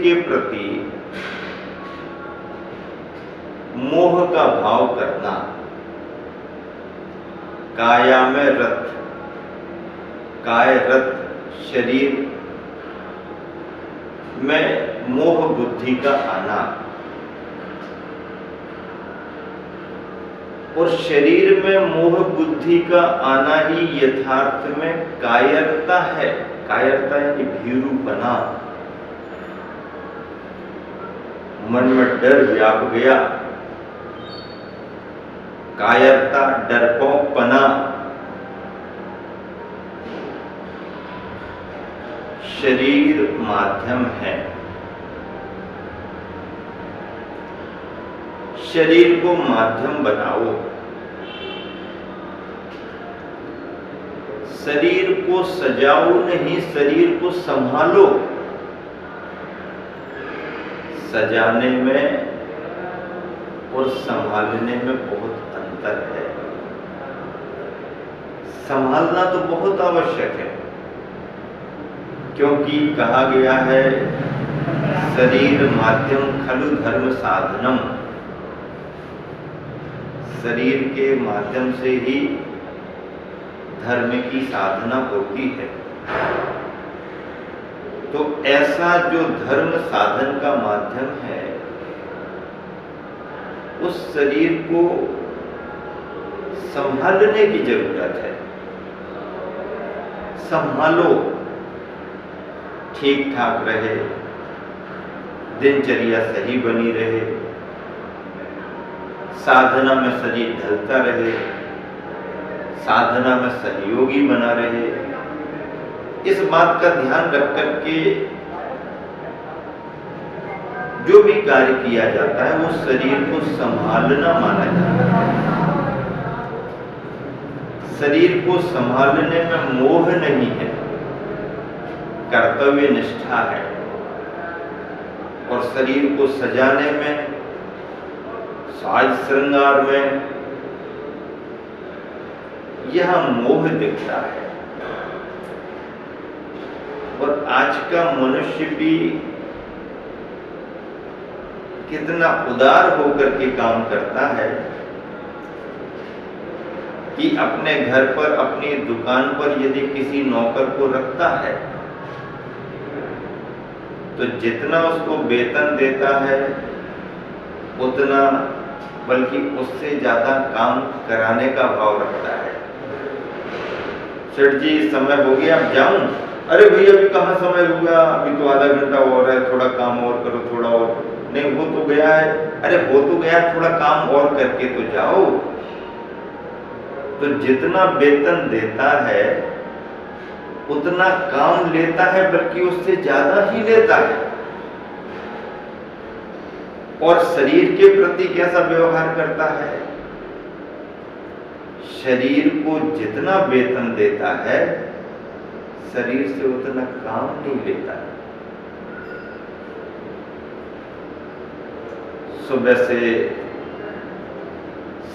के प्रति मोह का भाव करना, काया में रत, काय रत शरीर में मोह बुद्धि का आना और शरीर में मोह बुद्धि का आना ही यथार्थ में कायरता है। कायरता यानी भीरुपना, मन में डर व्याप गया, कायरता, डरपोकपना। शरीर माध्यम है, शरीर को माध्यम बनाओ, शरीर को सजाओ नहीं, शरीर को संभालो। सजाने में और संभालने में बहुत अंतर है। संभालना तो बहुत आवश्यक है, क्योंकि कहा गया है शरीर माध्यम खलु धर्म साधनम। शरीर के माध्यम से ही धर्म की साधना होती है। तो ऐसा जो धर्म साधन का माध्यम है, उस शरीर को संभालने की जरूरत है। संभालो, ठीक ठाक रहे, दिनचर्या सही बनी रहे, साधना में शरीर ढलता रहे, साधना में सहयोगी बना रहे। इस बात का ध्यान रख करके जो भी कार्य किया जाता है वो शरीर को संभालना माना जाता है। शरीर को संभालने में मोह नहीं है, कर्तव्य निष्ठा है। और शरीर को सजाने में, साज श्रृंगार में यह मोह दिखता है। और आज का मनुष्य भी कितना उदार होकर के काम करता है कि अपने घर पर, अपनी दुकान पर यदि किसी नौकर को रखता है तो जितना उसको वेतन देता है उतना, बल्कि उससे ज्यादा काम कराने का भाव रखता है। सेठ जी समय हो गया, अब जाऊं? अरे भैया अभी कहाँ समय हुआ, अभी तो आधा घंटा और है, थोड़ा काम और करो, थोड़ा और। नहीं, हो तो गया है। अरे हो तो गया, थोड़ा काम और करके तो जाओ। तो जितना वेतन देता है उतना काम लेता है, बल्कि उससे ज्यादा ही लेता है। और शरीर के प्रति कैसा व्यवहार करता है? शरीर को जितना वेतन देता है, शरीर से उतना काम नहीं लेता है। सुबह से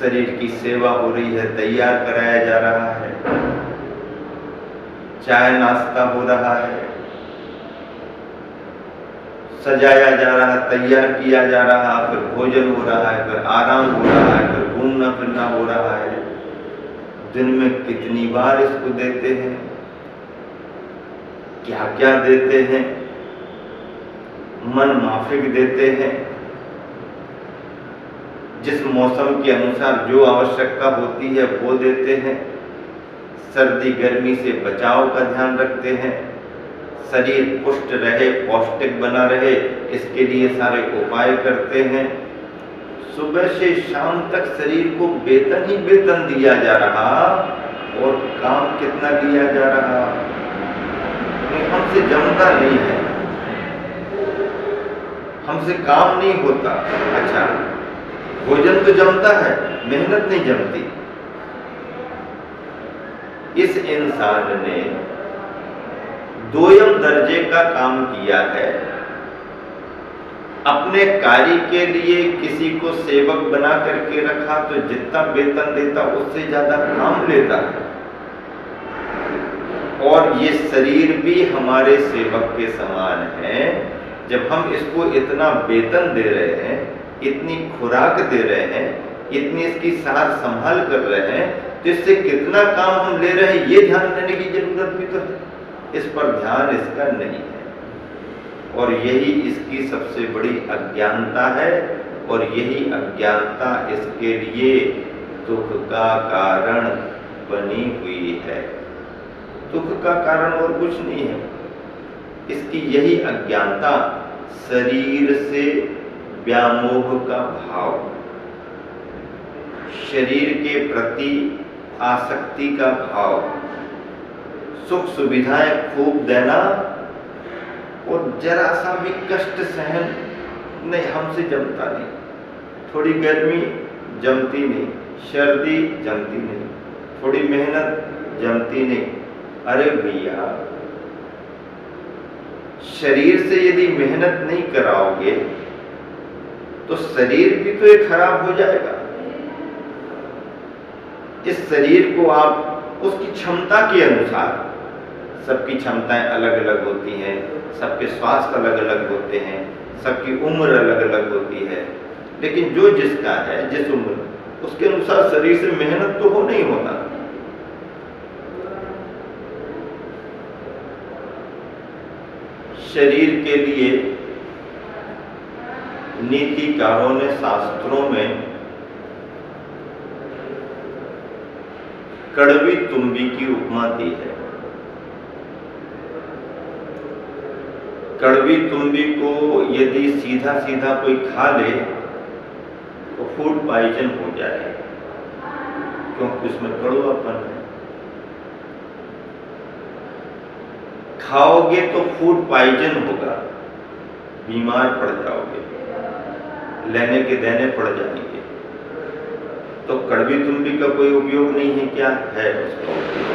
शरीर की सेवा हो रही है, तैयार कराया जा रहा है, चाय नाश्ता हो रहा है, सजाया जा रहा है, तैयार किया जा रहा है, फिर भोजन हो रहा है, फिर आराम हो रहा है, फिर घूमना फिरना हो रहा है। दिन में कितनी बार इसको देते हैं, क्या क्या देते हैं, मन माफिक देते हैं। जिस मौसम के अनुसार जो आवश्यकता होती है वो देते हैं। सर्दी गर्मी से बचाव का ध्यान रखते हैं, शरीर पुष्ट रहे, पौष्टिक बना रहे, इसके लिए सारे उपाय करते हैं। सुबह से शाम तक शरीर को वेतन ही वेतन दिया जा रहा, और काम कितना दिया जा रहा? हमसे जमता नहीं है, हमसे काम नहीं होता। अच्छा, भोजन तो जमता है, मेहनत नहीं जमती। इस इंसान ने दोयम दर्जे का काम किया है। अपने कार्य के लिए किसी को सेवक बना करके रखा, तो जितना वेतन देता उससे ज्यादा काम लेता है। और ये शरीर भी हमारे सेवक के समान है। जब हम इसको इतना वेतन दे रहे हैं, इतनी खुराक दे रहे हैं, इतनी इसकी सार संभाल कर रहे हैं, तो इससे कितना काम हम ले रहे हैं ये ध्यान देने की जरूरत भी तो है। इस पर ध्यान इसका नहीं है, और यही इसकी सबसे बड़ी अज्ञानता है, और यही अज्ञानता इसके लिए दुख का कारण बनी हुई है। दुख का कारण और कुछ नहीं है, इसकी यही अज्ञानता शरीर से व्यामोह का भाव, शरीर के प्रति आसक्ति का भाव, सुख सुविधाएं खूब देना और जरा सा भी कष्ट सहन नहीं, हमसे जमता नहीं। थोड़ी गर्मी जमती नहीं, सर्दी जमती नहीं, थोड़ी मेहनत जमती नहीं। अरे भैया, शरीर से यदि मेहनत नहीं कराओगे तो शरीर भी तो एक खराब हो जाएगा। इस शरीर को आप उसकी क्षमता के अनुसार, सबकी क्षमताएं अलग अलग होती हैं, सबके स्वास्थ्य अलग अलग होते हैं, सबकी उम्र अलग अलग होती है, लेकिन जो जिसका है, जिस उम्र, उसके अनुसार शरीर से मेहनत तो हो नहीं होता। शरीर के लिए नीतिकारों ने शास्त्रों में कड़वी तुम्बी की उपमा दी है। कड़वी तुम्बी को यदि सीधा सीधा कोई खा ले तो फूड पॉइजन हो जाए, क्योंकि उसमें कड़वापन है। खाओगे तो फूड पॉइजन होगा, बीमार पड़ जाओगे, लेने के देने पड़ जाएंगे। तो कड़वी तुम्बी का कोई उपयोग नहीं है। क्या है उसका उपयोग?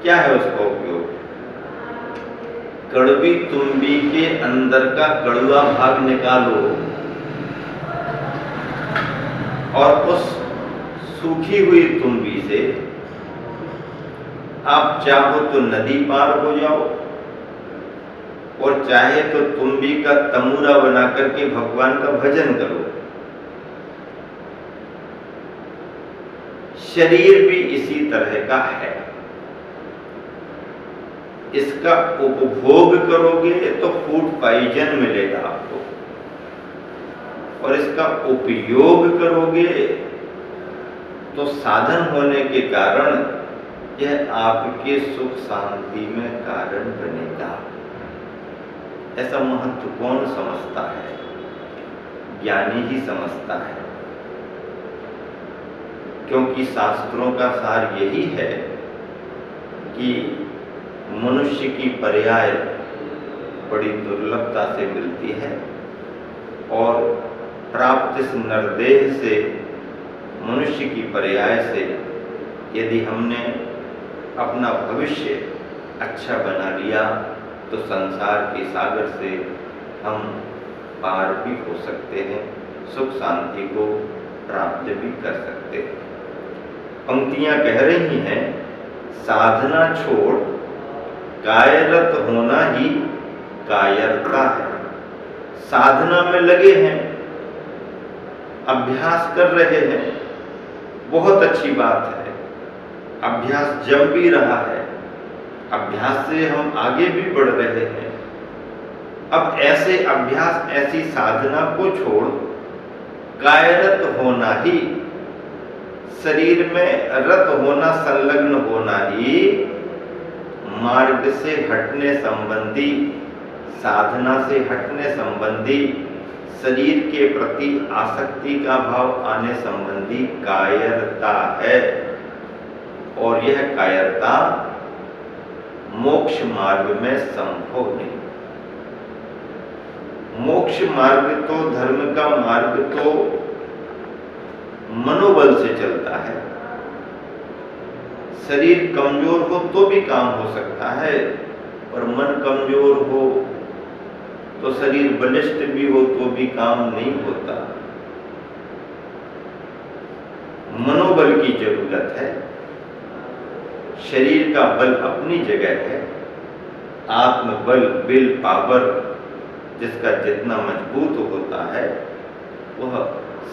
क्या है उसका उपयोग? कड़वी तुम्बी के अंदर का कड़वा भाग निकालो और उस सूखी हुई तुम्बी से आप चाहो तो नदी पार हो जाओ, और चाहे तो तुम्बी का तमूरा बना करके भगवान का भजन करो। शरीर भी इसी तरह का है। इसका उपभोग करोगे तो फूड पॉइजन मिलेगा आपको, और इसका उपयोग करोगे तो साधन होने के कारण यह आपके सुख शांति में कारण बनेगा। ऐसा महत्व कौन समझता है? ज्ञानी ही समझता है, क्योंकि शास्त्रों का सार यही है कि मनुष्य की पर्याय बड़ी दुर्लभता से मिलती है, और प्राप्त इस नरदेह से, मनुष्य की पर्याय से यदि हमने अपना भविष्य अच्छा बना लिया तो संसार के सागर से हम पार भी हो सकते हैं, सुख शांति को प्राप्त भी कर सकते हैं। पंक्तियां कह रही हैं, साधना छोड़ कायरत होना ही कायरता है। साधना में लगे हैं, अभ्यास कर रहे हैं, बहुत अच्छी बात है। अभ्यास जम भी रहा है, अभ्यास से हम आगे भी बढ़ रहे हैं। अब ऐसे अभ्यास, ऐसी साधना को छोड़ कायरत होना ही, शरीर में रत होना, संलग्न होना ही मार्ग से हटने संबंधी, साधना से हटने संबंधी, शरीर के प्रति आसक्ति का भाव आने संबंधी कायरता है। और यह कायरता मोक्ष मार्ग में संभव नहीं। मोक्ष मार्ग तो, धर्म का मार्ग तो मनोबल से चलता है। शरीर कमजोर हो तो भी काम हो सकता है, और मन कमजोर हो तो शरीर बलिष्ठ भी हो तो भी काम नहीं होता। मनोबल की जरूरत है। शरीर का बल अपनी जगह है, आत्मबल, विल पावर जिसका जितना मजबूत होता है वह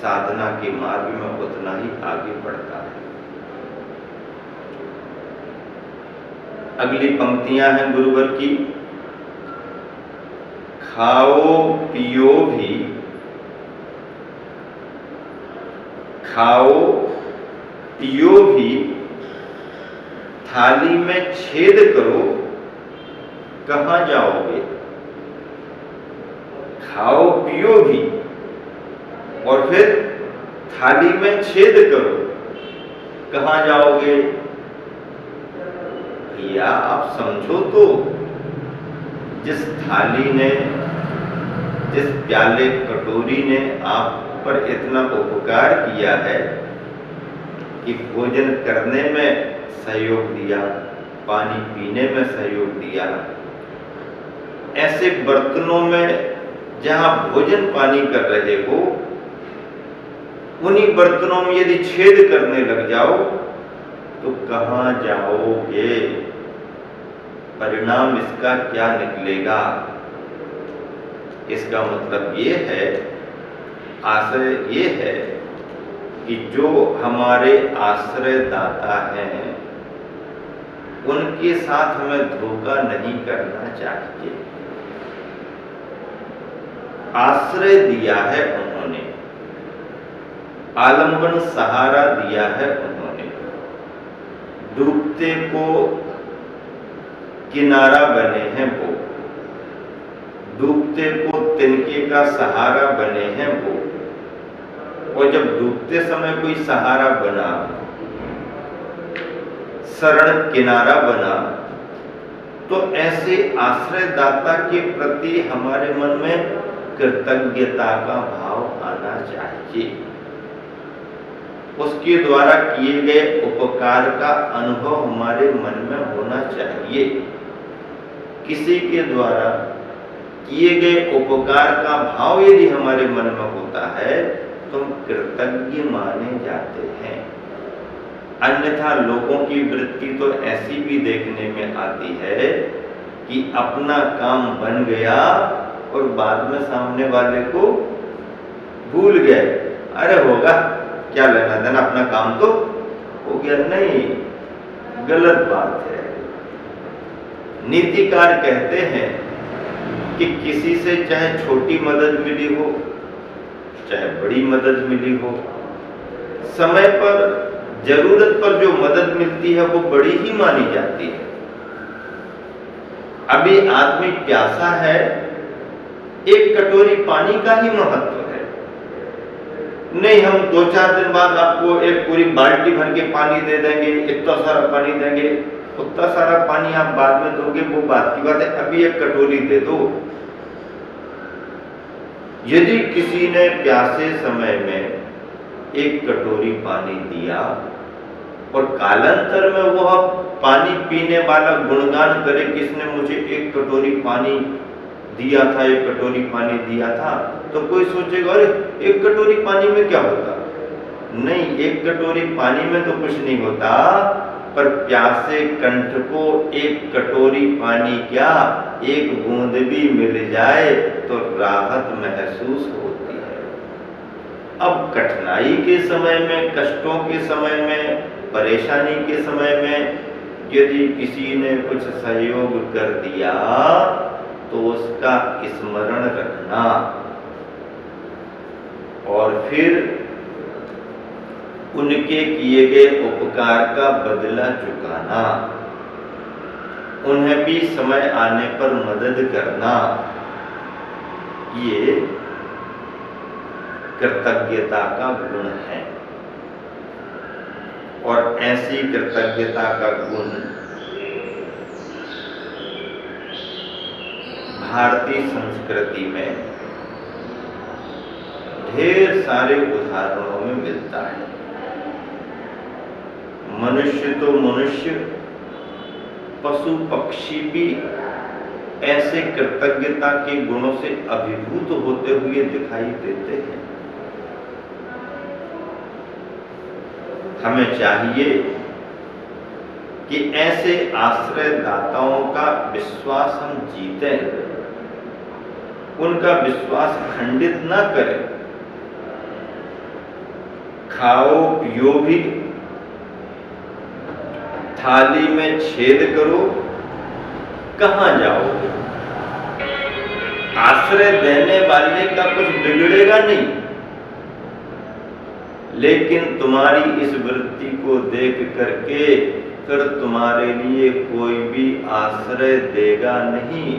साधना के मार्ग में उतना ही आगे बढ़ता है। अगली पंक्तियां हैं गुरुवर की। खाओ पियो भी, खाओ पियो भी, थाली में छेद करो कहां जाओगे। खाओ पियो भी और फिर थाली में छेद करो कहां जाओगे। भैया आप समझो तो, जिस थाली ने, जिस प्याले कटोरी ने आप पर इतना उपकार किया है कि भोजन करने में सहयोग दिया, पानी पीने में सहयोग दिया, ऐसे बर्तनों में जहां भोजन पानी कर रहे हो, उन्हीं बर्तनों में यदि छेद करने लग जाओ तो कहां जाओगे। परिणाम इसका क्या निकलेगा। इसका मतलब ये है, आशय ये है कि जो हमारे आश्रयदाता हैं उनके साथ हमें धोखा नहीं करना चाहिए। आश्रय दिया है उन्होंने, आलंबन सहारा दिया है उन्होंने, डूबते को किनारा बने हैं वो, डूबते को तिनके का सहारा बने हैं वो। और जब डूबते समय कोई सहारा बना, शरण किनारा बना, तो ऐसे आश्रयदाता के प्रति हमारे मन में कृतज्ञता का भाव आना चाहिए। उसके द्वारा किए गए उपकार का अनुभव हमारे मन में होना चाहिए। किसी के द्वारा किए गए उपकार का भाव यदि हमारे मन में होता है तो हम कृतज्ञ माने जाते हैं। अन्यथा लोगों की वृत्ति तो ऐसी भी देखने में आती है कि अपना काम बन गया और बाद में सामने वाले को भूल गए। अरे होगा, क्या लेना देना, अपना काम तो हो गया। नहीं, गलत बात है। नीतिकार कहते हैं कि किसी से चाहे छोटी मदद मिली हो चाहे बड़ी मदद मिली हो, समय पर जरूरत पर जो मदद मिलती है वो बड़ी ही मानी जाती है। अभी आदमी प्यासा है, एक कटोरी पानी का ही महत्व है। नहीं, हम 2-4 दिन बाद आपको एक पूरी बाल्टी भर के पानी दे देंगे, इतना सारा पानी देंगे, उतना सारा पानी आप बाद में दोगे, वो बात की बात है। अभी एक कटोरी दे दो। यदि किसी ने प्यासे समय में एक कटोरी पानी दिया और कालांतर में वह पानी पीने वाला गुणगान करे, किसने मुझे एक कटोरी पानी दिया था, एक कटोरी पानी दिया था, तो कोई सोचेगा अरे एक कटोरी पानी में क्या होता। नहीं, एक कटोरी पानी में तो कुछ नहीं होता, पर प्यासे कंठ को एक कटोरी पानी क्या, एक बूंद भी मिल जाए तो राहत महसूस होती है। अब कठिनाई के समय में, कष्टों के समय में, परेशानी के समय में यदि किसी ने कुछ सहयोग कर दिया तो उसका स्मरण रखना और फिर उनके किए गए उपकार का बदला चुकाना, उन्हें भी समय आने पर मदद करना, ये कृतज्ञता का गुण है। और ऐसी कृतज्ञता का गुण भारतीय संस्कृति में ढेर सारे उदाहरणों में मिलता है। मनुष्य तो मनुष्य, पशु पक्षी भी ऐसे कृतज्ञता के गुणों से अभिभूत होते हुए दिखाई देते हैं। हमें चाहिए कि ऐसे आश्रयदाताओं का विश्वास हम जीतें उनका विश्वास खंडित ना करें। खाओ पियो भी, थाली में छेद करो, कहां जाओगे? आश्रय देने वाले का कुछ बिगड़ेगा नहीं, लेकिन तुम्हारी इस वृत्ति को देख करके फिर तुम्हारे लिए कोई भी आश्रय देगा नहीं,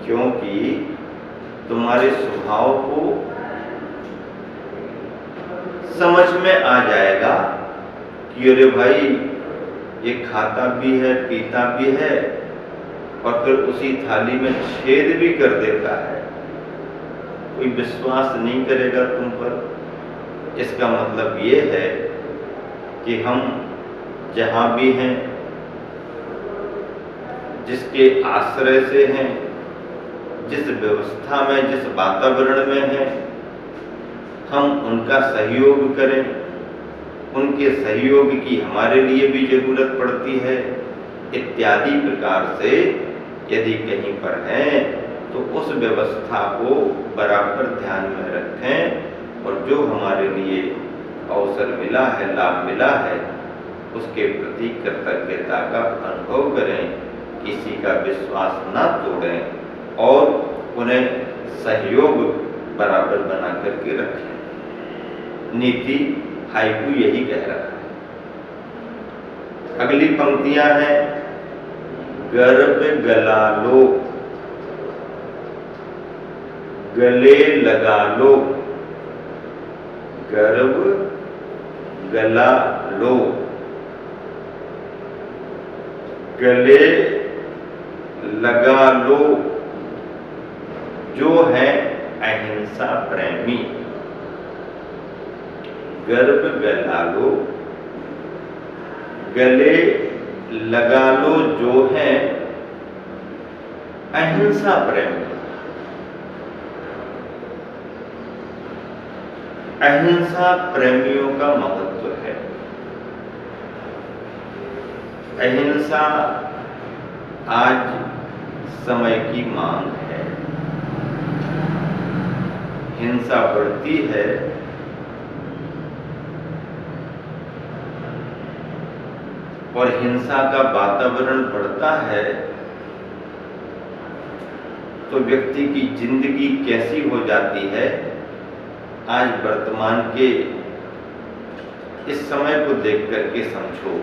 क्योंकि तुम्हारे स्वभाव को समझ में आ जाएगा कि अरे भाई ये खाता भी है पीता भी है और फिर उसी थाली में छेद भी कर देता है। कोई विश्वास नहीं करेगा तुम पर। इसका मतलब ये है कि हम जहां भी हैं, जिसके आश्रय से हैं, जिस व्यवस्था में, जिस वातावरण में हैं, हम उनका सहयोग करें। उनके सहयोग की हमारे लिए भी जरूरत पड़ती है, इत्यादि प्रकार से यदि कहीं पर हैं तो उस व्यवस्था को बराबर ध्यान में रखें और जो हमारे लिए अवसर मिला है, लाभ मिला है, उसके प्रति कृतज्ञता का अनुभव करें, किसी का विश्वास ना तोड़ें और उन्हें सहयोग बराबर बना करके रखें। नीति हाइकू यही कह रहा है। अगली पंक्तियां हैं, गर्भ गला लो, गले लगा लो, गर्भ गला लो, गले लगा लो, जो है अहिंसा प्रेमी। गर्भ गला लो, गले लगा लो, जो है अहिंसा प्रेमी। अहिंसा प्रेमियों का महत्व है। अहिंसा आज समय की मांग है। हिंसा बढ़ती है और हिंसा का वातावरण बढ़ता है तो व्यक्ति की जिंदगी कैसी हो जाती है, आज वर्तमान के इस समय को देख करके समझो।